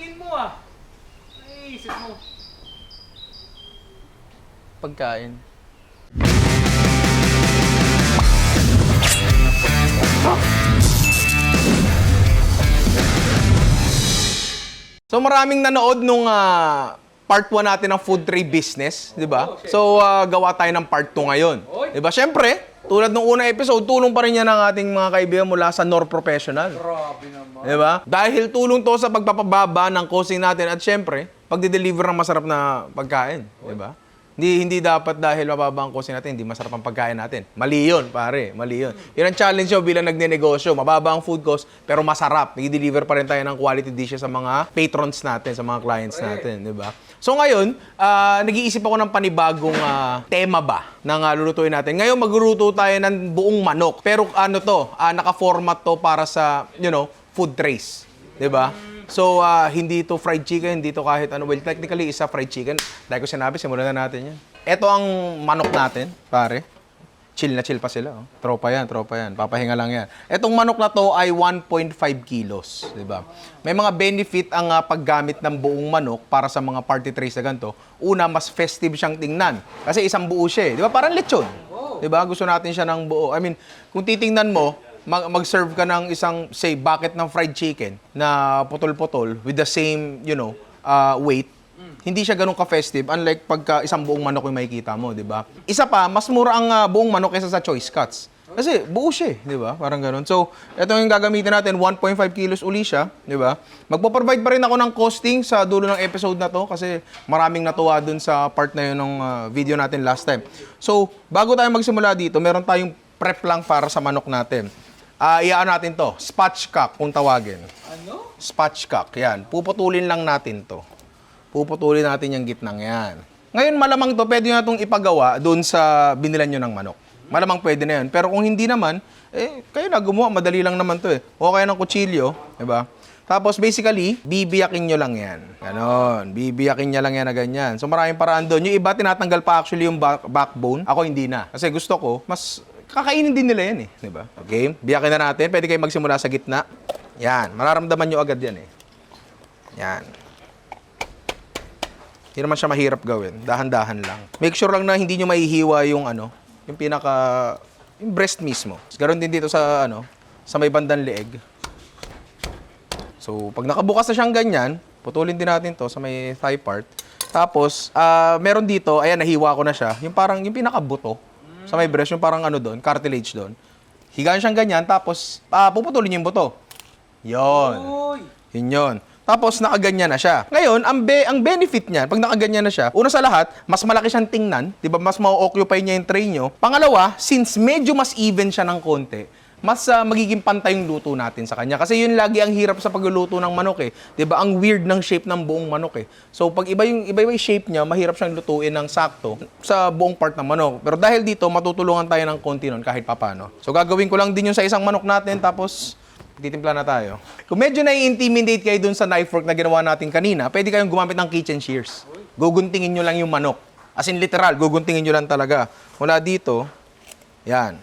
tingin mo ah. Ay, isip mo. Pagkain. So maraming nanood nung part 1 natin ng food tray business, di ba? So gawa tayo ng part 2 ngayon. Di ba? Siyempre, tulad ng unang episode, tulong pa rin yan ng ating mga kaibigan mula sa Nor Professional. Grabe naman. Di ba? Dahil tulong to sa pagpapababa ng costing natin at siyempre, pagde-deliver ng masarap na pagkain. Di ba? Hindi dapat dahil mababa ang costing natin, hindi masarap ang pagkain natin. Mali yun, pare. Mali yun. Yun ang challenge nyo bilang nagnenegosyo. Mababa ang food cost, pero masarap. I-deliver pa rin tayo ng quality dishes sa mga patrons natin, sa mga clients natin. Di ba? So ngayon, nag-iisip ako ng panibagong tema ba ng lulutuin natin. Ngayon, magluluto tayo ng buong manok. Pero ano to, naka-format to para sa, food trays. Di ba? So, hindi to fried chicken, hindi to kahit ano. Well, technically, isa fried chicken. Dahil ko sinabi, simulan na natin yan. Ito ang manok natin, pare. Chill na chill pa sila. Oh. Tropa yan. Papahinga lang yan. Etong manok na to ay 1.5 kilos. Diba? May mga benefit ang paggamit ng buong manok para sa mga party trays na ganito. Una, mas festive siyang tingnan. Kasi isang buo siya. Diba? Parang lechon. Diba? Gusto natin siya ng buo. I mean, kung titingnan mo, mag-serve ka ng isang, say, bucket ng fried chicken na putol-putol with the same, weight, hindi siya ganun ka-festive, unlike pagka isang buong manok yung makikita mo, di ba? Isa pa, mas mura ang buong manok kaysa sa choice cuts. Kasi buo siya, di ba? Parang ganun. So, ito yung gagamitin natin, 1.5 kilos uli siya, di ba? Magpo-provide pa rin ako ng costing sa dulo ng episode na to kasi maraming natuwa dun sa part na yun ng video natin last time. So, bago tayo magsimula dito, meron tayong prep lang para sa manok natin. Iyaan natin to, spatchcock kung tawagin. Ano? Spatchcock, yan. Puputulin lang natin to. Puputulin natin yung gitnang yan. Ngayon, malamang to, pwede nyo itong ipagawa doon sa binilan nyo ng manok. Malamang pwede na yun. Pero kung hindi naman, kayo na gumawa, madali lang naman to O kaya ng kutsilyo, diba? Tapos basically, bibiyakin nyo lang yan. Ganon. Bibiyakin nyo lang yan na ganyan. So maraming paraan doon. Yung iba, tinatanggal pa actually yung backbone. Ako hindi na. Kasi gusto ko, mas kakainin din nila yan di ba? Okay, biyakin na natin. Pwede kayo magsimula sa gitna. Yan, mararamdaman nyo agad yan Yan. Hindi naman siya mahirap gawin. Dahan-dahan lang. Make sure lang na hindi nyo maihiwa yung yung yung breast mismo. Ganon din dito sa sa may bandang leeg. So, pag nakabukas na siyang ganyan, putulin din natin to sa may thigh part. Tapos, meron dito, ayan, nahiwa ko na siya. Yung parang, yung pinakabuto. Sa may breast, yung parang doon, cartilage doon. Higaan siyang ganyan, tapos puputulin yung buto. Yon. Yun. Tapos nakaganyan na siya. Ngayon, ang benefit niyan, pag nakaganyan na siya, una sa lahat, mas malaki siyang tingnan, 'di ba? Mas ma-occupy niya yung tray niyo. Pangalawa, since medyo mas even siya ng konti, mas magiging pantay yung luto natin sa kanya. Kasi yun lagi ang hirap sa pagluluto ng manok 'Di ba? Ang weird ng shape ng buong manok So pag iba yung shape niya, mahirap siyang lutuin ng sakto sa buong part ng manok. Pero dahil dito, matutulungan tayo ng konti nun kahit papano. So gagawin ko lang din yung sa isang manok natin, tapos titimpla na tayo. Kung medyo nai-intimidate kayo dun sa knife work na ginawa natin kanina, pwede kayong gumamit ng kitchen shears. Guguntingin nyo lang yung manok. As in literal, guguntingin nyo lang talaga. Mula dito, yan.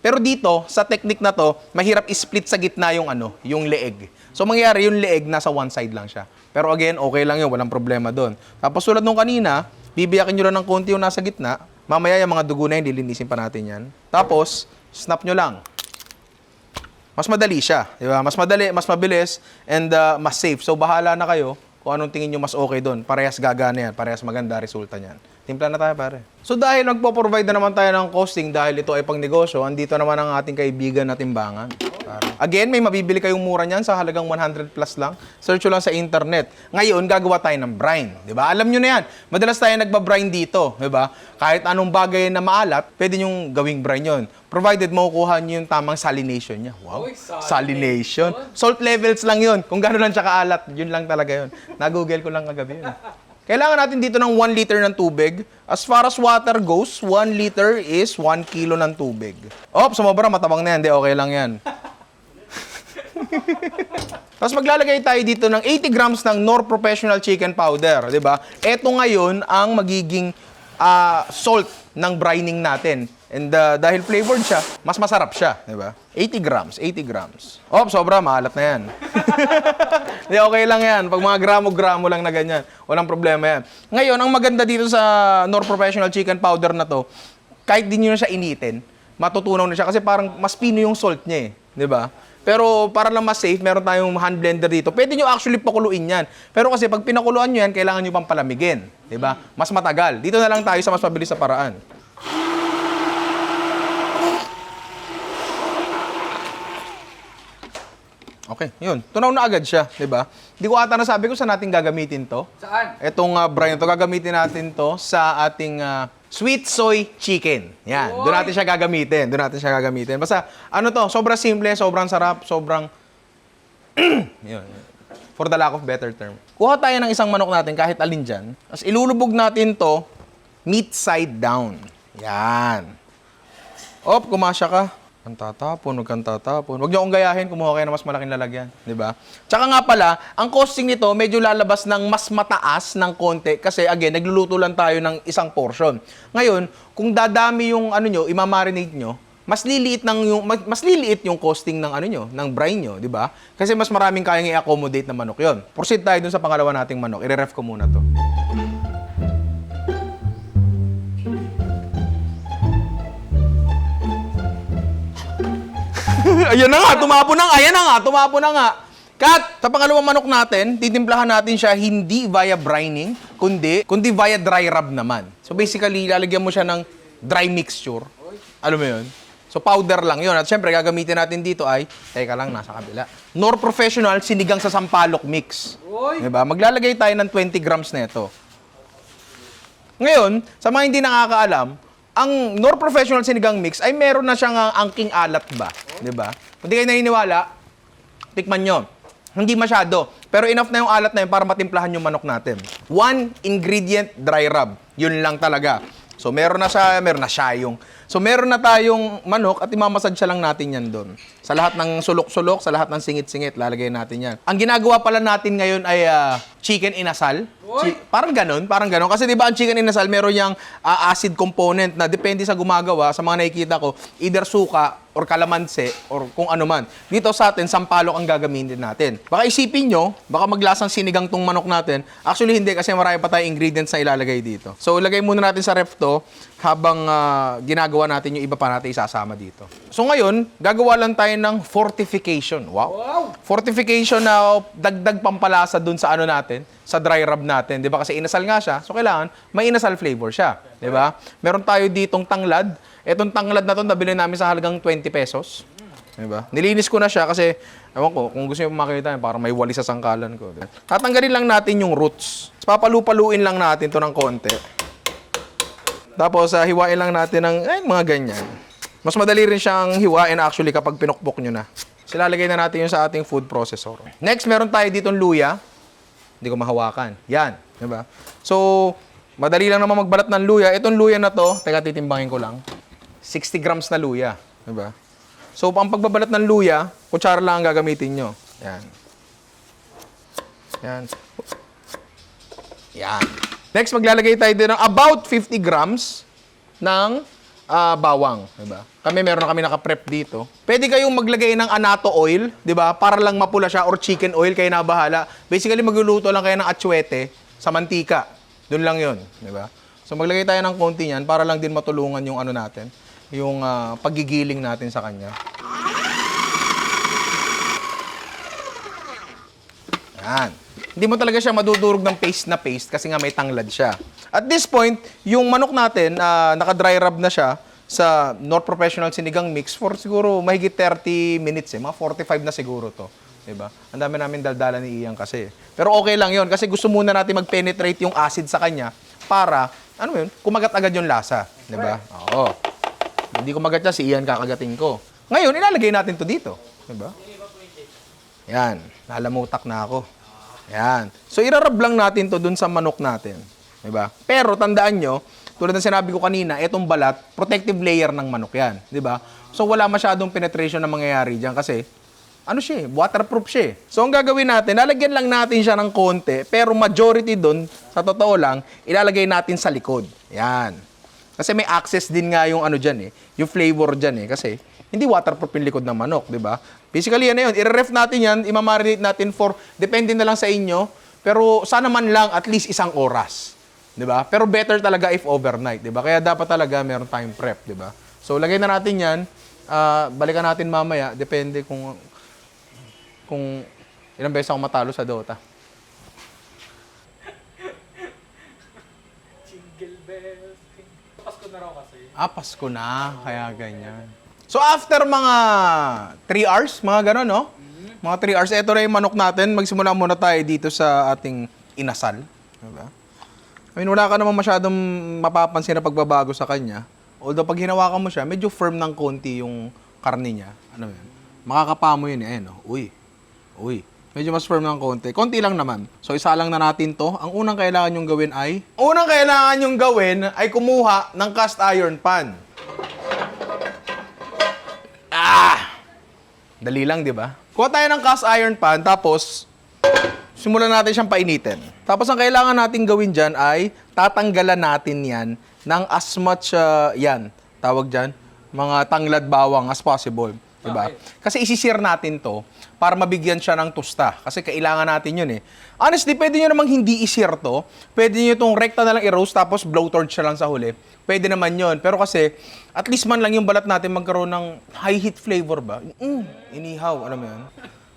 Pero dito, sa technique na to, mahirap i-split sa gitna yung yung leeg. So mangyayari yung leeg nasa one side lang siya. Pero again, okay lang yun, walang problema doon. Tapos tulad nung kanina, bibiyakin nyo lang ng konti yung nasa gitna. Mamaya yung mga dugo na yun, lilinisin pa natin yan. Tapos, snap nyo lang. Mas madali siya, di ba? Mas madali, mas mabilis, and mas safe. So bahala na kayo kung anong tingin nyo mas okay doon. Parehas gagana yan, parehas maganda resulta niyan. Timpla na tayo, pare. So dahil nagpo-provide na naman tayo ng costing dahil ito ay pang negosyo, andito naman ang ating kaibigan na timbangan. Again, may mabibili kayong mura niyan sa halagang 100 plus lang. Search nyo lang sa internet. Ngayon, gagawa tayo ng brine. Diba? Alam nyo na yan. Madalas tayo nagbabrine dito. Diba? Kahit anong bagay na maalat, pwede nyong gawing brine yun. Provided makukuha nyo yung tamang salination niya. Wow. Salination. Salt levels lang yun. Kung gano'n lang siya kaalat, yun lang talaga yun. Na-google ko lang kagabi yun. Kailangan natin dito ng 1 liter ng tubig. As far as water goes, 1 liter is 1 kilo ng tubig. Oh, sumobra, matabang na yan. Hindi, okay lang yan. Tapos maglalagay tayo dito ng 80 grams ng Nor Professional Chicken Powder, di ba? Ito ngayon ang magiging salt ng brining natin. And dahil flavored siya, mas masarap siya, di ba? 80 grams, 80 grams. Oh, sobra, maalat na yan. Di, okay lang yan. Pag mga gramo-gramo lang na ganyan, walang problema yan. Ngayon, ang maganda dito sa Knorr Professional Chicken Powder na to, kahit di nyo na siya initin, matutunaw na siya kasi parang mas pino yung salt niya eh, di ba? Pero para lang mas safe, meron tayong hand blender dito. Pwede nyo actually pakuluin yan. Pero kasi pag pinakuluan nyo yan, kailangan nyo pang palamigin. Di ba? Mas matagal. Dito na lang tayo sa mas mabilis na paraan. Okay, yun. Tunaw na agad siya, di ba? Hindi ko ata nasabi ko saan natin gagamitin to. Saan? Itong brine to, gagamitin natin to sa ating sweet soy chicken. Yan, doon natin siya gagamitin. Doon natin siya gagamitin. Basta, ano to, sobrang simple, sobrang sarap, sobrang... yun. For the lack of better term. Kuha tayo ng isang manok natin, kahit alin dyan. Tapos ilulubog natin to, meat side down. Yan. Op, kumasya ka. Huwag kang tatapon. Huwag niyo akong gayahin, kumuha kayo ng mas malaking lalagyan. Di ba? Tsaka nga pala, ang costing nito medyo lalabas ng mas mataas ng konti kasi again, nagluluto lang tayo ng isang portion. Ngayon, kung dadami yung ano nyo, imamarinate nyo, mas liliit yung costing ng ano nyo, ng brine nyo, di ba? Kasi mas maraming kayang i-accommodate na manok yon. Proceed tayo dun sa pangalawa nating manok. I-ref ko muna to. Ayan na nga, tumapo na nga. Cut! Sa pangalawang manok natin, titimplahan natin siya hindi via brining, kundi via dry rub naman. So basically, lalagyan mo siya ng dry mixture. Alam mo yun? So powder lang yun. At syempre, gagamitin natin dito ay, teka lang, nasa kabila. Knorr Professional Sinigang sa Sampalok Mix. Diba? Maglalagay tayo ng 20 grams na ito. Ngayon, sa mga hindi nakakaalam, ang Knorr Professional Sinigang Mix ay meron na siyang angking alat ba? Di ba? Kung di kayo naniniwala, tikman nyo. Hindi masyado. Pero enough na yung alat na yun para matimplahan yung manok natin. 1 ingredient dry rub. Yun lang talaga. So meron na siya So meron na tayong manok at imamassage lang natin yan doon. Sa lahat ng sulok-sulok, sa lahat ng singit-singit, lalagay natin yan. Ang ginagawa pala natin ngayon ay chicken inasal. Parang ganon. Kasi di ba ang chicken inasal, meron yung acid component na depende sa gumagawa, sa mga nakikita ko, either suka or kalamansi or kung ano man. Dito sa atin, sampalok ang gagamitin natin. Baka isipin nyo, baka maglasang sinigang tong manok natin. Actually, hindi kasi marami pa tayong ingredients na ilalagay dito. So, ilagay muna natin sa ref to habang ginagawa natin yung iba pa natin isasama dito. So, ngayon, gagawa lang tayo ng fortification. Wow! Fortification na dagdag pampalasa dun sa ano natin, sa dry rub natin. Di ba? Kasi inasal nga siya. So, kailangan may inasal flavor siya. Di ba? Meron tayo ditong tanglad. Etong tanglad na to, nabili namin sa halagang 20 pesos. Diba? Nilinis ko na siya kasi, ewan ko, kung gusto nyo makita, parang may wali sa sangkalan ko. Diba? Tatanggalin lang natin yung roots. Papalu-paluin lang natin to ng konti. Tapos, hiwain lang natin ng mga ganyan. Mas madali rin siyang hiwain actually kapag pinukpok nyo na. So, lalagay na natin yun sa ating food processor. Next, meron tayo ditong luya. Hindi ko mahawakan. Yan. Diba? So, madali lang naman magbalat ng luya. Itong luya na to, teka, titimbangin ko lang. 60 grams na luya. Diba? So, ang pagbabalat ng luya, kutsara lang ang gagamitin nyo. Yan. Yan. Yan. Next, maglalagay tayo din ng about 50 grams ng bawang. Diba? Meron na kami naka-prep dito. Pwede kayong maglagay ng anato oil, diba? Para lang mapula siya, or chicken oil, kayo na bahala. Basically, magluluto lang kayo ng atsuete sa mantika. Doon lang yun. Diba? So, maglagay tayo ng konti niyan para lang din matulungan yung ano natin, yung pagigiling natin sa kanya. Yan. Hindi mo talaga siya madudurog ng paste na paste kasi nga may tanglad siya. At this point, yung manok natin, naka-dry rub na siya sa Knorr Professional Sinigang Mix for siguro mahigit 30 minutes mga 45 na siguro to. Diba? Ang dami namin daldala ni Ian kasi. Pero okay lang yon kasi gusto muna natin mag-penetrate yung acid sa kanya para, ano yun, kumagat agad yung lasa. Diba? Oo. Hindi ko magat si Ian kakagating ko. Ngayon, ilalagay natin to dito. Diba? Yan. Nalamutak na ako. Yan. So, irarab lang natin to dun sa manok natin. Diba? Pero, tandaan nyo, tulad ng sinabi ko kanina, itong balat, protective layer ng manok yan. Diba? So, wala masyadong penetration na mangyayari dyan kasi, ano siya, waterproof siya. So, ang gagawin natin, lalagyan lang natin siya ng konti, pero majority dun, sa totoo lang, ilalagay natin sa likod. Yan. Kasi may access din nga yung ano dyan eh, yung flavor dyan eh. Kasi hindi waterproof yung likod ng manok, di ba? Basically, yan na yun. I-ref natin yan, imamarinate natin for, depende na lang sa inyo, pero sana man lang at least 1 oras. Di ba? Pero better talaga if overnight, di ba? Kaya dapat talaga meron tayong prep, di ba? So, lagay na natin yan. Balikan natin mamaya. Depende kung ilang beses ako matalo sa Dota. Jingle bells. Pasko na raw kasi. Pasko na. Kaya ganyan. So, after mga 3 hours, mga gano'n, no? Mga 3 hours, eto na yung manok natin. Magsimula muna tayo dito sa ating inasal. Diba? I mean, wala ka naman masyadong mapapansin na pagbabago sa kanya. Although, pag hinawakan mo siya, medyo firm ng konti yung karne niya. Ano yun? Makakapa mo yun eh. Ayan, no? Uy. Medyo mas firm ng konti. Konti lang naman. So, isa lang na natin to. Ang unang kailangan nyong gawin ay... kumuha ng cast iron pan. Dali lang, di ba? Kuha tayo ng cast iron pan, tapos simulan natin siyang painitin. Tapos ang kailangan natin gawin dyan ay tatanggalan natin yan ng as much, tawag dyan, mga tanglad bawang as possible. Diba? Kasi isisir natin to para mabigyan siya ng tusta. Kasi kailangan natin yun eh. Honestly, pwede nyo namang hindi isir to. Pwede nyo itong rekta na lang i-roast tapos blowtorch siya lang sa huli. Pwede naman yun. Pero kasi, at least man lang yung balat natin magkaroon ng high heat flavor ba? Inihaw. Alam mo yun?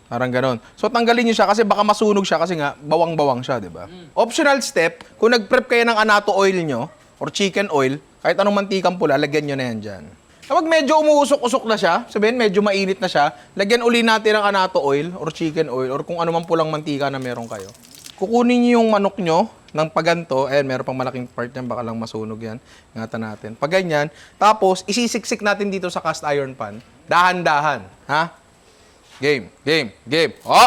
Parang ganon. So, tanggalin nyo siya kasi baka masunog siya kasi nga, bawang-bawang siya, di ba? Optional step, kung nag-prep kayo ng anato oil nyo or chicken oil, kahit anong mantikang pula, lagyan nyo na yan dyan. Kapag medyo umuusok-usok na siya, sabihin medyo mainit na siya, lagyan uli natin ng anato oil or chicken oil or kung ano man pulang mantika na meron kayo. Kukunin nyo yung manok nyo ng paganto, meron pang malaking part yan, baka lang masunog yan. Ingatan natin. Pag ganyan, tapos isisiksik natin dito sa cast iron pan, dahan-dahan, ha? Game. Ho!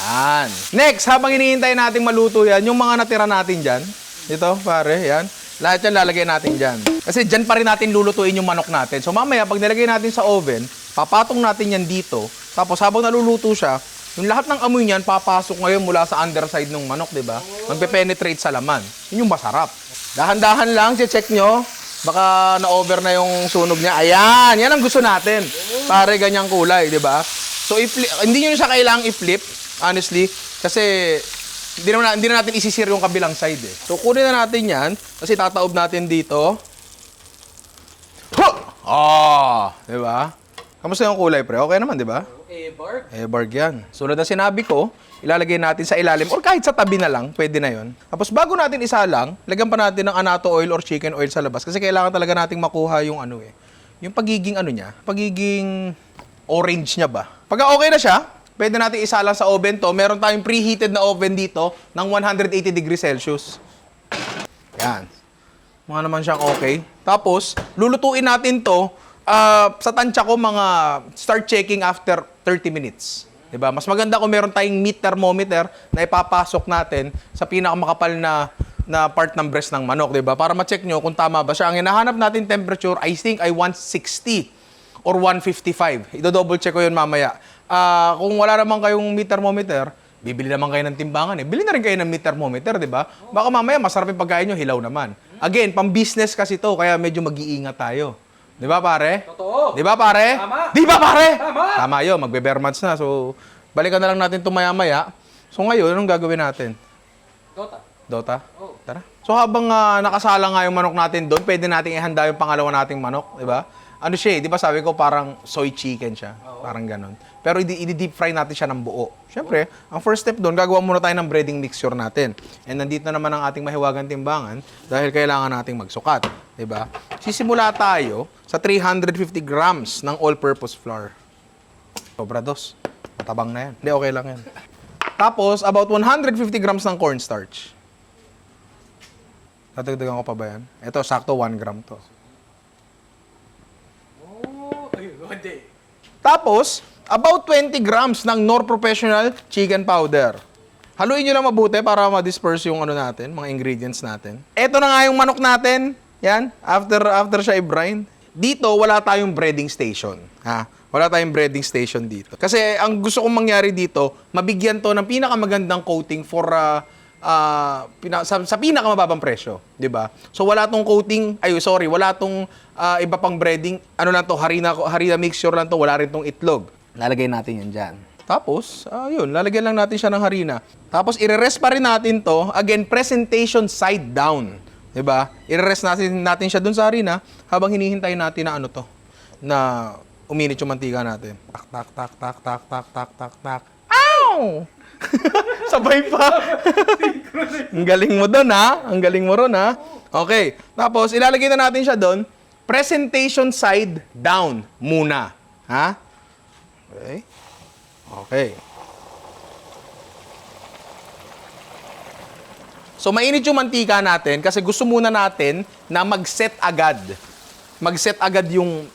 Yan. Next, habang hinihintay natin maluto yan, yung mga natira natin dyan, ito, pare, yan. Lahat yan lalagay natin dyan. Kasi dyan pa rin natin lulutuin yung manok natin. So mamaya, pag nilagay natin sa oven, papatong natin yan dito. Tapos habang naluluto siya, yung lahat ng amoy niyan, papasok ngayon mula sa underside ng manok, di ba? Magpe-penetrate sa laman. Yun yung masarap. Dahan-dahan lang, check nyo. Baka na-over na yung sunog niya. Ayan! Yan ang gusto natin. Pare, ganyang kulay, di ba? So, hindi nyo siya kailangang i-flip, honestly. Kasi, hindi na natin isisir yung kabilang side eh. So, kunin na natin yan. Kasi tataob natin dito. Di ba? Kamusta yung kulay, pre? Okay naman, di ba? Barg yan. Sunod na sinabi ko, ilalagay natin sa ilalim or kahit sa tabi na lang, pwede na yon. Tapos bago natin isalang, lagyan pa natin ng anato oil or chicken oil sa labas kasi kailangan talaga nating makuha yung yung pagiging pagiging orange niya ba. Pag okay na siya, pwede natin isalang sa oven to. Meron tayong preheated na oven dito ng 180 degrees Celsius. Yan. Mga naman siyang okay. Tapos, lulutuin natin to sa tansya ko start checking after 30 minutes. Diba? Mas maganda kung meron tayong meat thermometer na ipapasok natin sa pinakamakapal na part ng breast ng manok, diba? Para ma-check nyo kung tama ba siya. Ang hinahanap natin temperature, I think, ay 160 or 155. Ito-double check ko yun mamaya. Kung wala naman kayong meat thermometer, bibili naman kayo ng timbangan eh. Bili na rin kayo ng meat thermometer, diba? Baka mamaya masarap yung pagkain nyo, hilaw naman. Again, pang-business kasi to, kaya medyo mag-iingat tayo. Di ba, pare? Totoo. Di ba, pare? Tama. Di ba, pare? Tama. Tama yun, magbe-bare months na. So, balikan na lang natin ito maya-maya. So, ngayon, anong gagawin natin? Dota? Oh. Tara. So, habang nakasala nga yung manok natin doon, pwede nating ihanda yung pangalawa nating manok, di ba? Ano siya, di ba sabi ko parang soy chicken siya. Parang ganon. Pero i-deep fry natin siya ng buo. Siyempre, ang first step doon, gagawa muna tayo ng breading mixture natin. And nandito naman ang ating mahiwagang timbangan dahil kailangan nating magsukat. Di ba? Sisimula tayo sa 350 grams ng all-purpose flour. Sobra dos. Matabang na yan. Hindi, okay lang yan. Tapos, about 150 grams ng cornstarch. Tatagdagan ko pa ba yan? Ito, sakto 1 gram to. Tapos, about 20 grams ng Knorr Professional Chicken Powder. Haluin nyo lang mabuti para ma-disperse yung natin, mga ingredients natin. Ito na nga yung manok natin. Yan, after siya i-brine. Dito, wala tayong breading station. Ha? Wala tayong breading station dito. Kasi ang gusto kong mangyari dito, mabigyan to ng pinakamagandang coating for sa pinakamababang presyo, 'di ba? So wala tong coating, wala tong iba pang breading. Ano lang to, harina mixture lang to, wala rin tong itlog. Lalagay natin 'yan diyan. Tapos, yun, lalagyan lang natin siya ng harina. Tapos ire-rest pa rin natin to, again, presentation side down. 'Di ba? Ire-rest natin siya dun sa harina habang hinihintay natin na ano to, na uminit yung mantika natin. Tak tak tak tak tak tak tak tak tak. Ow! Sabay pa. Ang galing mo doon, ha? Ang galing mo ron, ha? Okay. Tapos, ilalagay na natin siya doon. Presentation side down muna. Ha? Okay. Okay. So, mainit yung mantika natin kasi gusto muna natin na mag-set agad. Mag-set agad yung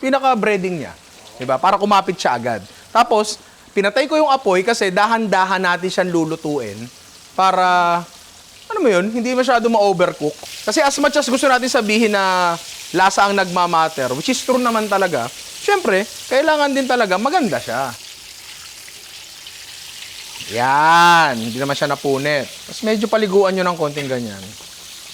pinaka-breading niya. Diba? Para kumapit siya agad. Tapos, pinatay ko yung apoy kasi dahan-dahan natin siyang lulutuin para, ano mo yun, hindi masyado ma-overcook. Kasi as much as gusto natin sabihin na lasa ang nagmamatter, which is true naman talaga, syempre, kailangan din talaga maganda siya. Yan, hindi naman siya napunit. Tapos medyo paliguan nyo ng konting ganyan.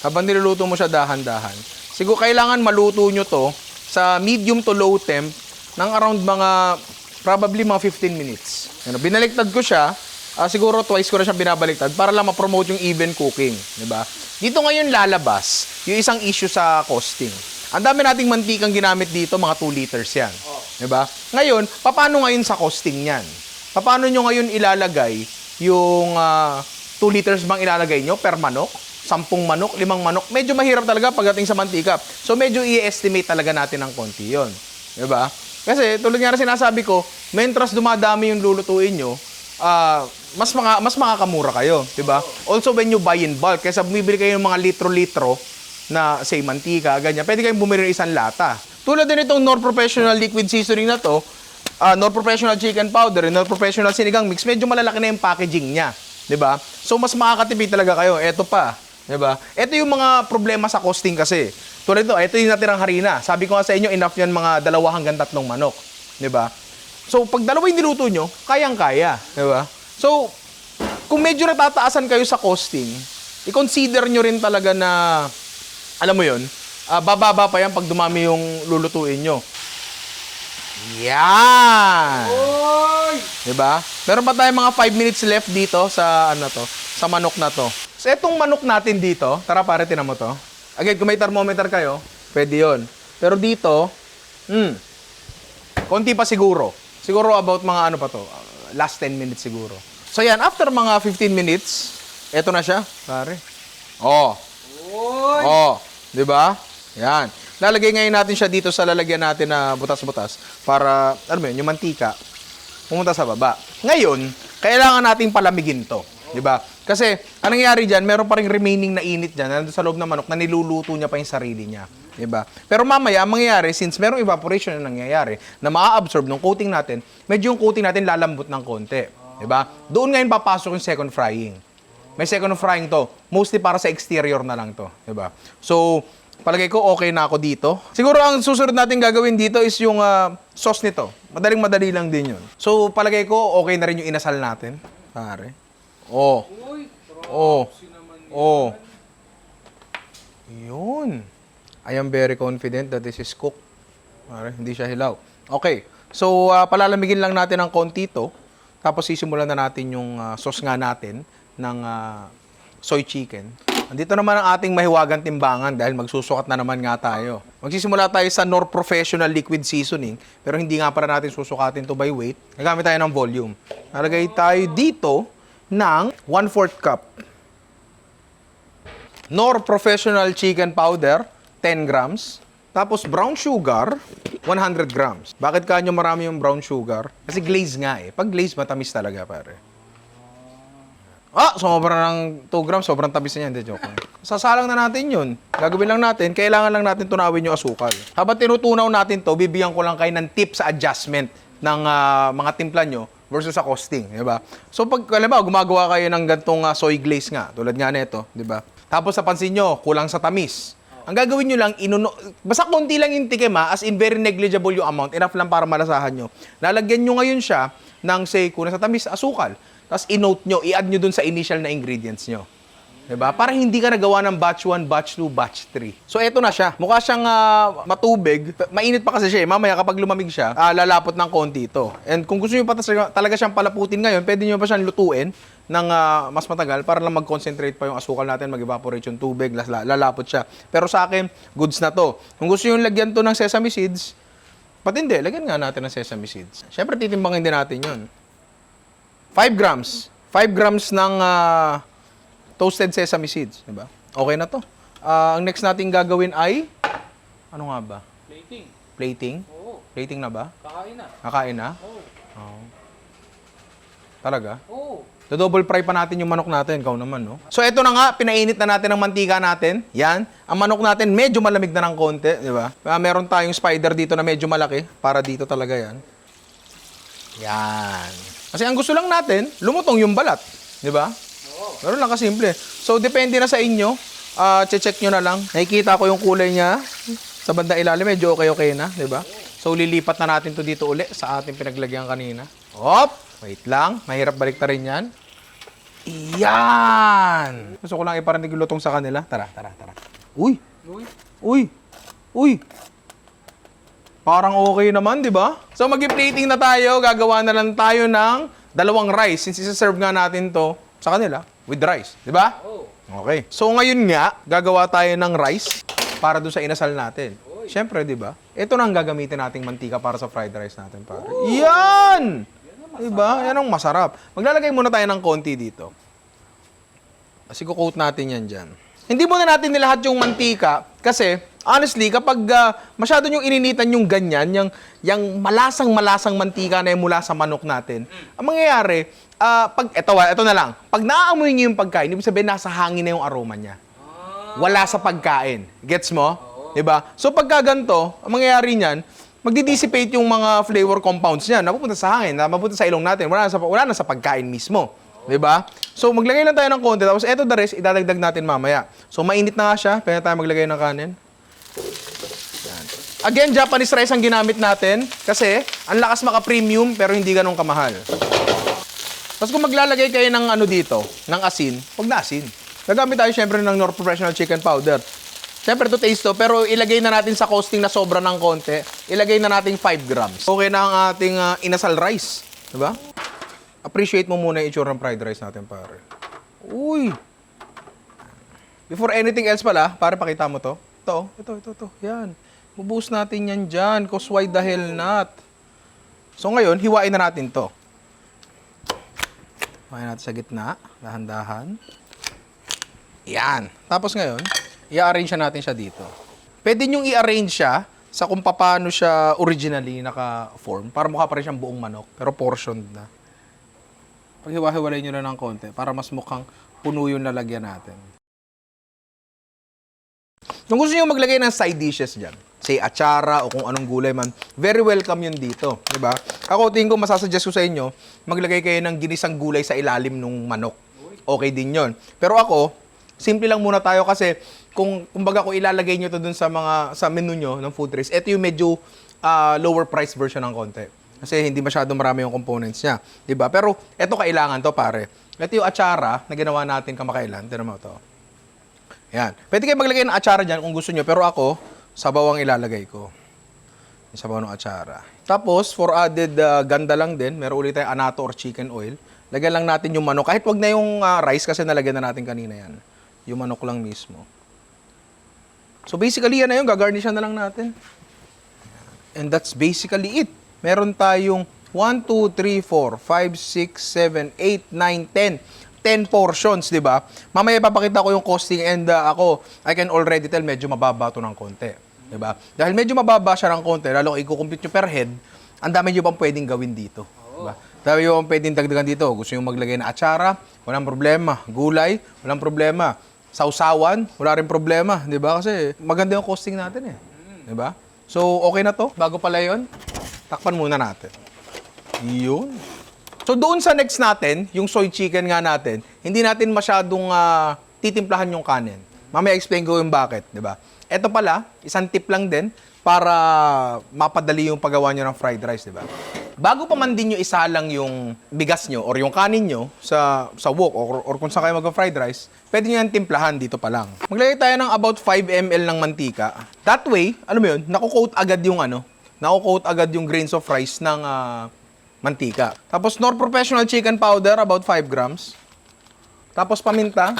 Habang niluluto mo siya dahan-dahan. Siguro kailangan maluto nyo to sa medium to low temp ng around mga probably mga 15 minutes. Binaliktad ko siya, siguro twice ko na siya binabaliktad para lang ma-promote yung even cooking. Diba? Dito ngayon lalabas yung isang issue sa costing. Ang dami nating mantikang ginamit dito, mga 2 liters yan. Diba? Ngayon, paano ngayon sa costing yan? Paano nyo ngayon ilalagay yung 2 liters bang ilalagay nyo per manok? 10 manok, 5 manok? Medyo mahirap talaga pagdating sa mantika. So medyo i-estimate talaga natin ng konti yun. Diba? Kasi tulad nga na sinasabi ko, mentras dumadami yung lulutuin nyo, mas makakamura kayo, 'di ba? Also when you buy in bulk, kaysa bumibili kayo ng mga litro-litro na say mantika, ganyan, pwede kayong bumili ng isang lata. Tulad din itong Knorr Professional Liquid Seasoning na to, Knorr Professional Chicken Powder, Knorr Professional Sinigang Mix, medyo malalaki na yung packaging niya, 'di ba? So mas makakatipid talaga kayo. Ito pa, 'di ba? Ito yung mga problema sa costing kasi. Tulad ito, ito yung natirang harina. Sabi ko nga sa inyo, enough yan mga 2 hanggang 3 manok. 'Di ba? So, pag 2 yung niluto nyo, kayang-kaya. 'Di ba? So, kung medyo natataasan kayo sa costing, i-consider nyo rin talaga na, alam mo yun, bababa pa yan pag dumami yung lulutuin nyo. Yan! Oy! 'Di ba? Meron pa tayong mga 5 minutes left dito sa sa manok na to. So, etong manok natin dito, tara pare, tinan mo to. Again, kung may thermometer kayo, pwede yun. Pero dito, konti pa siguro. Siguro about mga last 10 minutes siguro. So yan, after mga 15 minutes, eto na siya, pare. Oy! 'Di ba? Yan. Lalagay ngayon natin siya dito sa lalagyan natin na butas-butas para, yung mantika, pumunta sa baba. Ngayon, kailangan nating palamigin to. 'Di ba? Kasi, anong nangyayari dyan, meron pa rin remaining na init dyan, nandun sa loob ng manok, na niluluto niya pa yung sarili niya. 'Di ba? Pero mamaya, ang mangyayari, since merong evaporation na nangyayari, na maa-absorb ng coating natin, medyo yung coating natin lalambot ng konti. 'Di ba? Doon ngayon papasok yung second frying. May second frying to, mostly para sa exterior na lang to. 'Di ba? So, palagay ko okay na ako dito. Siguro ang susunod natin gagawin dito is yung sauce nito. Madaling-madali lang din yun. So, palagay ko okay na rin yung inasal natin. Pare. Uy! Yun. I am very confident that this is cooked. Pare, hindi siya hilaw. Okay. So, palalamigin lang natin ng konti to. Tapos sisimulan na natin yung sauce nga natin ng soy chicken. Andito naman ang ating mahiwagang timbangan dahil magsusukat na naman nga tayo. Magsisimula tayo sa Knorr Professional Liquid Seasoning, pero hindi nga para natin susukatin to by weight. Nagamit tayo ng volume. Nalagay tayo dito ng 1/4 cup. Knorr Professional Chicken Powder, 10 grams. Tapos brown sugar, 100 grams. Bakit kanyo marami yung brown sugar? Kasi glaze nga eh. Pag glaze, matamis talaga, pare. Sobra ng 2 grams, sobrang tamis na yan. Hindi, joke lang. Sasalang na natin yun. Gagawin lang natin, kailangan lang natin tunawin yung asukal. Habang tinutunaw natin to, bibigyan ko lang kayo ng tip sa adjustment ng mga timpla nyo versus sa costing, di ba? So, pag, alam ba, gumagawa kayo ng gantong soy glaze nga, tulad nga nito, di ba? Tapos, napansin nyo, kulang sa tamis. Ang gagawin nyo lang, basta konti lang yung tikim as in very negligible yung amount, enough lang para malasahan nyo. Lalagyan nyo ngayon siya ng, say, kulang sa tamis, asukal. Tapos i-note nyo, i-add nyo dun sa initial na ingredients nyo. Diba? Para hindi ka nagawa ng batch 1, batch 2, batch 3. So, eto na siya. Mukha siyang matubig. Mainit pa kasi siya. Mamaya kapag lumamig siya, lalapot ng konti ito. And kung gusto nyo pa talaga siyang palaputin ngayon, pwede nyo pa siyang lutuin ng mas matagal para lang mag-concentrate pa yung asukal natin, mag-evaporate yung tubig, lalapot siya. Pero sa akin, goods na to. Kung gusto nyo lagyan to ng sesame seeds, pati hindi, lagyan nga natin ng sesame seeds. Siyempre, titimbangin din natin yun. 5 grams. 5 grams ng toasted sesame seeds, di ba? Okay na to. Ang next nating gagawin ay, ano nga ba? Plating. Plating? Oo. Plating na ba? Kakain na. Kakain na? Oo. Oo. Talaga? Oo. Do-double fry pa natin yung manok natin, ikaw naman, no? So, eto na nga, pinainit na natin ang mantika natin. Yan. Ang manok natin, medyo malamig na ng konti, di ba? Meron tayong spider dito na medyo malaki, para dito talaga yan. Yan. Kasi ang gusto lang natin, lumutong yung balat, di ba? Ganun lang kasimple. So, depende na sa inyo. Check nyo na lang. Nakikita ko yung kulay niya sa banda ilalim. Medyo okay na, di ba? So, lilipat na natin to dito uli sa ating pinaglagyan kanina. Hop! Wait lang. Mahirap balik rin yan. Iyan! Gusto ko lang iparinig yung lutong sa kanila. Tara. Uy! Uy. Uy! Uy! Parang okay naman, di ba? So, mag-plating na tayo. Gagawa na lang tayo ng dalawang rice. Since isa-serve nga natin to sa kanila with rice. Di ba? Oo. Okay. So, ngayon nga, gagawa tayo ng rice para doon sa inasal natin. Siyempre, di ba? Ito na ang gagamitin nating mantika para sa fried rice natin, pare. Yan! Di ba? Yan ang masarap. Maglalagay muna tayo ng konti dito. Kasi kukoat natin yan dyan. Hindi muna natin nilahat yung mantika kasi, honestly, kapag masyado yung ininitan yung ganyan, yung malasang-malasang mantika na yung mula sa manok natin, ang mangyayari, ito na lang, pag naaamoy niyo yung pagkain, ibig sabihin nasa hangin na yung aroma niya. Wala sa pagkain. Gets mo? Diba? So pagka ganito, ang mangyayari niyan, magdi-dissipate yung mga flavor compounds niya, napupunta sa hangin, napupunta sa ilong natin, wala na sa pagkain mismo. Diba? So maglagay lang tayo ng konti, tapos eto the rest, idadagdag natin mamaya. So mainit na nga siya, pwede tayo maglagay ng kanin. Yan. Again, Japanese rice ang ginamit natin kasi ang lakas maka-premium pero hindi ganun kamahal. Tapos kung maglalagay kayo ng ano dito, ng asin, huwag na asin. Gagamit tayo syempre ng Knorr Professional Chicken Powder. Syempre to taste to, pero ilagay na natin sa costing na sobra ng konti, ilagay na natin 5 grams. Okay na ang ating inasal rice. Diba? Appreciate mo muna yung itsura ng fried rice natin, pare. Uy! Before anything else pala, pare, pakita mo to. Ito. Yan. Bubuhos natin yan dyan, cause why the hell not? So ngayon, hiwain na natin to. Hiwain natin sa gitna, dahan-dahan. Yan. Tapos ngayon, i-arrange natin siya dito. Pwede nyong i-arrange siya sa kung paano siya originally naka-form para mukha pa rin siyang buong manok, pero portioned na. Paghiwa-hiwalay nyo na ng konti para mas mukhang puno yung lalagyan natin. Kung gusto nyo maglagay ng side dishes dyan, say atsara o kung anong gulay man, very welcome yun dito. Diba? Ako, tingin ko masasuggest ko sa inyo, maglagay kayo ng ginisang gulay sa ilalim ng manok. Okay din yon. Pero ako, simple lang muna tayo kasi kumbaga kung ilalagay nyo to dun sa menu nyo ng food trays, ito yung medyo lower price version ng konti. Kasi hindi masyado marami yung components niya. Diba? Pero ito kailangan to, pare. Ito yung atsara na ginawa natin kamakailan. Tignan mo to. Yan. Pwede kayo maglagay ng atsara dyan kung gusto nyo. Pero ako, sabaw ang ilalagay ko. Yung sabaw ng atsara. Tapos, for added ganda lang din, meron ulit tayong anato or chicken oil. Lagyan lang natin yung manok. Kahit wag na yung rice kasi nalagyan na natin kanina yan. Yung manok lang mismo. So basically, yan na yun. Gagarnishan na lang natin. And that's basically it. Meron tayong 1, 2, 3, 4, 5, 6, 7, 8, 9, 10. 10 portions, di ba? Mamaya papakita ko yung costing and ako, I can already tell medyo mababa to ng konti. Di ba? Dahil medyo mababa siya ng konti, lalo kung i-compute nyo per head, ang dami nyo pang pwedeng gawin dito. Diba? Dami nyo pang pwedeng dagdagan dito. Gusto nyo maglagay ng atsara, walang problema. Gulay, walang problema. Sausawan, wala rin problema. Di ba? Kasi maganda yung costing natin eh. Di ba? So, okay na to. Bago pala yun, takpan muna natin. Yun. So, doon sa next natin, yung soy chicken nga natin, hindi natin masyadong titimplahan yung kanin. Mamaya explain ko yung bakit, di ba? Ito pala, isang tip lang din para mapadali yung paggawa nyo ng fried rice, di ba? bago pa man din nyo isalang yung bigas nyo or yung kanin nyo sa wok or kung saan kayo mag-fried rice, pwede nyo yan timplahan dito pa lang. Maglagay tayo ng about 5 ml ng mantika. That way, alam mo yun, nakukoat agad yung grains of rice ng mantika. Tapos Knorr Professional Chicken Powder, about 5 grams. Tapos paminta,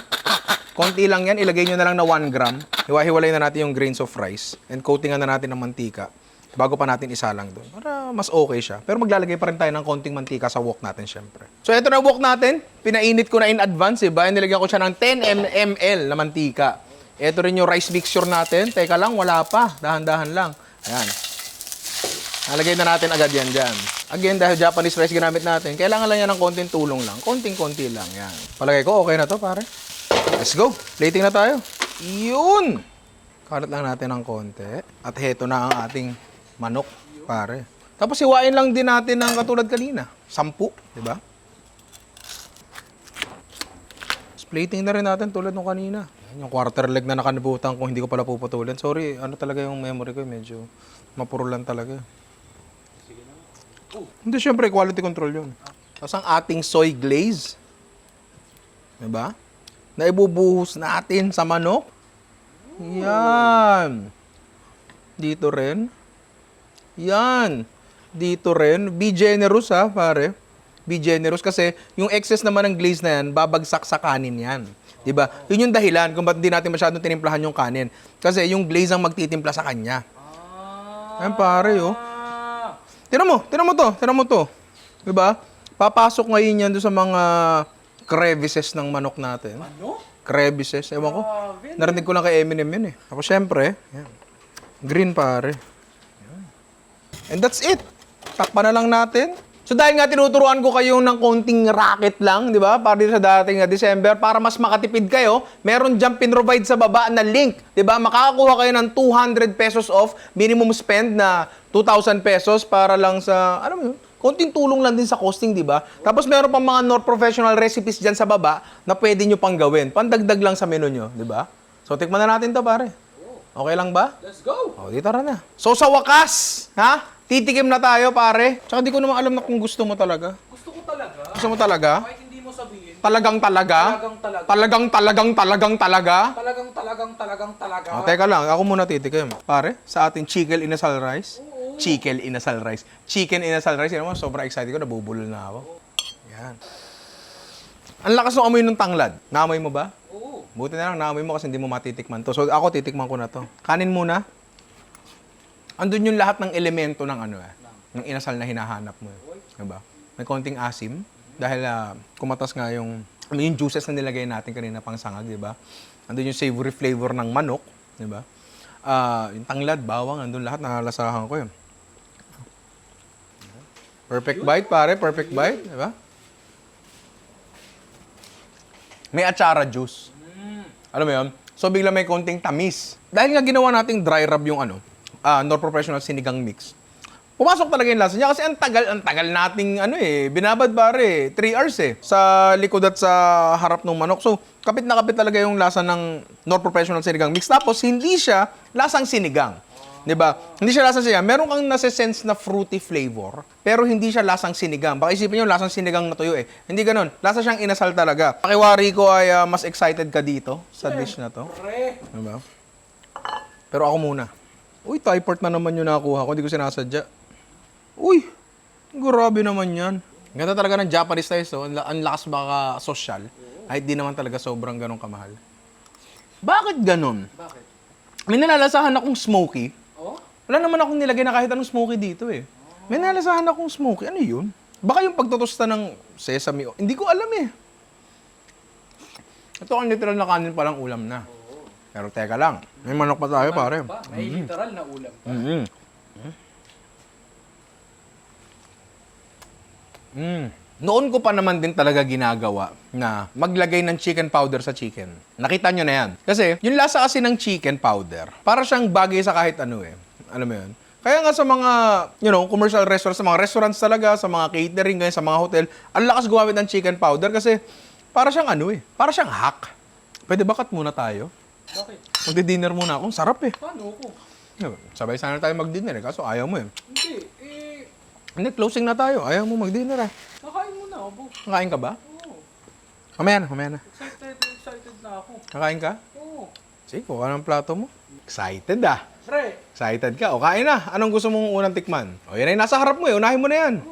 konti lang yan, ilagay nyo na lang na 1 gram. Hiwa-hiwalay na natin yung grains of rice and coatingan na natin ng mantika bago pa natin isalang doon. Para mas okay siya. Pero maglalagay pa rin tayo ng konting mantika sa wok natin, syempre. So, ito na wok natin. Pinainit ko na in advance, iba? Nilagyan ko siya ng 10 ml na mantika. Ito rin yung rice mixture natin. Teka lang, wala pa. Dahan-dahan lang. Ayan. Nalagay na natin agad yan dyan. Again, dahil Japanese rice ginamit natin, kailangan lang yan ng konting tulong lang. Konting-konti lang. Yan. Palagay ko, okay na to, pare. Let's go. Plating na tayo. Yun! Kalat lang natin ng konti. At heto na ang ating manok, pare. Tapos hiwain lang din natin ng katulad kanina. 10, di ba? Plating na rin natin tulad ng kanina. Yung quarter leg na nakanibutan ko, hindi ko pala puputulin. Sorry, ano talaga yung memory ko, medyo mapurulan talaga. Hindi, syempre, quality control yun. Tapos ang ating soy glaze. Diba? Na ibubuhos natin sa manok. Yan. Dito rin. Yan. Dito rin. Be generous ha, pare. Be generous kasi yung excess naman ng glaze na yan, babagsak sa kanin yan. Diba? Yun yung dahilan kung ba't hindi natin masyadong tinimplahan yung kanin. Kasi yung glaze ang magtitimpla sa kanya. Ayan, pare, oh. Tinan mo to. Diba? Papasok ngayon yan doon sa mga crevices ng manok natin. Ano? Crevices. Ewan ko. Narinig ko lang kay Eminem yun eh. Ako syempre, yan. Green, pare. Yan. And that's it. Takpan na lang natin. So dahil nga tinuturuan ko kayo ng konting racket lang, di ba? Para dito sa dating December, para mas makatipid kayo, meron dyan pinrovide sa baba na link. Di ba? Makakakuha kayo ng 200 pesos off, minimum spend na 2,000 pesos para lang sa, ano mo yun? Konting tulong lang din sa costing, di ba? Tapos meron pang mga Knorr professional recipes dyan sa baba na pwede nyo pang gawin. Pandagdag lang sa menu nyo, di ba? So tikman na natin to, pare. Okay lang ba? Let's go! O, dito na. So sa wakas, ha? Titikim na tayo, pare. Tsaka di ko naman alam na kung gusto mo talaga. Gusto ko talaga. Gusto mo talaga? Kahit hindi mo sabihin. Talagang talaga? Talaga? Talaga. O, teka lang, ako muna titikim. Pare, sa ating chicken inasal rice. Chicken inasal rice. Chicken inasal rice. Yan naman, sobrang excited ko. Nabubulol na ako. Yan. Ang lakas ng amoy ng tanglad. Naamoy mo ba? Oo. Buti na lang, naamoy mo kasi hindi mo matitikman to. So, ako titikman ko na to. Kanin muna. Andun yung lahat ng elemento ng ano ng inasal na hinahanap mo. Diba? May konting asim. Dahil kumatas nga yung juices na nilagay natin kanina pang sangag, diba? Andun yung savory flavor ng manok, diba? Yung tanglad, bawang, andun lahat, nakalasahan ko yun. Perfect bite, pare. Perfect bite, diba? May atsara juice. Alam mo yun? So, bigla may konting tamis. Dahil nga ginawa nating dry rub yung Knorr Professional Sinigang Mix. Pumasok talaga yung lasa niya kasi ang tagal nating binabad pare, 3 hours sa likod at sa harap ng manok. So, kapit na kapit talaga yung lasa ng Knorr Professional Sinigang Mix. Tapos, hindi siya lasang sinigang. 'Di ba? Hindi siya lasang sinigang. Meron kang nase-sense na fruity flavor, pero hindi siya lasang sinigang. Baka isipin niyo lasang sinigang na tuyo Hindi ganoon. Lasa siyang inasal talaga. Pakiwari ko ay mas excited ka dito sa dish na to. Pre. 'Di ba? Pero ako muna. Uy, Thai part na naman yung nakuha ko. Hindi ko sinasadya. Uy, grabe naman yan. Ganda talaga ng Japanese style, so ang lakas baka social. Kahit di naman talaga sobrang ganong kamahal. Bakit ganon? Bakit? May nalalasahan akong smoky. Oh? Wala naman akong nilagay na kahit anong smoky dito May nalalasahan akong smoky. Ano yun? Baka yung pagtutosta ng sesame. Hindi ko alam Ito ang literal na kanin palang ulam na. Pero teka lang, may manok pa tayo, pare. May literal na ulam pa. Noon ko pa naman din talaga ginagawa na maglagay ng chicken powder sa chicken. Nakita nyo na yan. Kasi, yung lasa kasi ng chicken powder, para siyang bagay sa kahit ano Alam mo yun? Kaya nga sa mga, commercial restaurants, sa mga restaurants talaga, sa mga catering, sa mga hotel, ang lakas gumamit ng chicken powder kasi para siyang para siyang hack. Pwede ba cut muna tayo? Bakit? Magdi-dinner muna ako. Sarap Paano ko? Sabay sana tayo mag-dinner kaso ayaw mo Hindi. Hindi, closing na tayo. Ayaw mo mag-dinner ah. Kakain mo na, boss. Kakain ka ba? Oo. Mamaya na. Excited na ako. Kakain ka? Oo. Sige, kuha ng plato mo. Excited ah. Pre, Excited ka? O, kain na. Anong gusto mong unang tikman? O, yan ay nasa harap mo eh. Unahin mo na yan.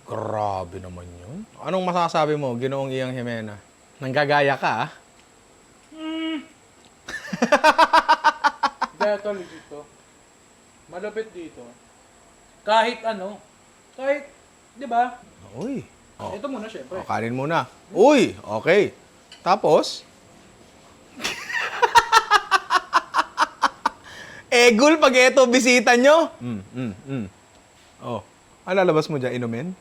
Grabe naman yun. Anong masasabi mo, Ginoong Iyang Jimena? Nanggagaya ka ah. Kaya to, legit to. Malapit dito. Kahit ano. Kahit, di ba? Uy. O, Ito muna, syempre. kanin muna. Uy, okay. Tapos? Egul pag ito, bisita nyo. Oh, alalabas mo dyan, inumin?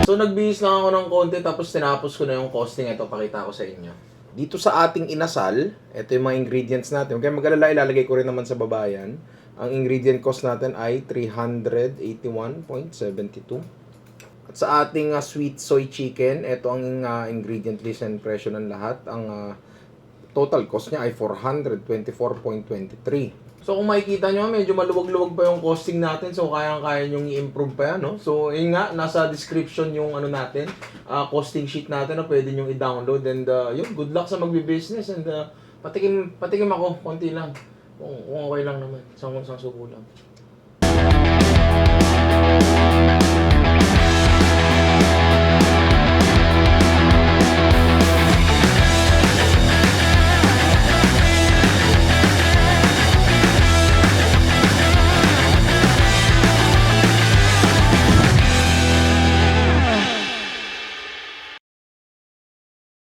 So, nagbihis lang ako ng konti tapos tinapos ko na yung costing. Ito, pakita ko sa inyo. Dito sa ating inasal, ito yung mga ingredients natin. Kaya mag-alala, ilalagay ko rin naman sa babayan. Ang ingredient cost natin ay 381.72. At sa ating sweet soy chicken, ito ang ingredient list and presyo ng lahat. Ang total cost niya ay 424.23. So kung makikita nyo, medyo maluwag-luwag pa yung costing natin. So kayang-kaya nyong i-improve pa yan, no? So yun nga, nasa description yung ano natin, costing sheet natin na pwede nyong i-download. And yun, good luck sa magbi-business. And patikim ako, konti lang. Kung okay lang naman, isang subo lang.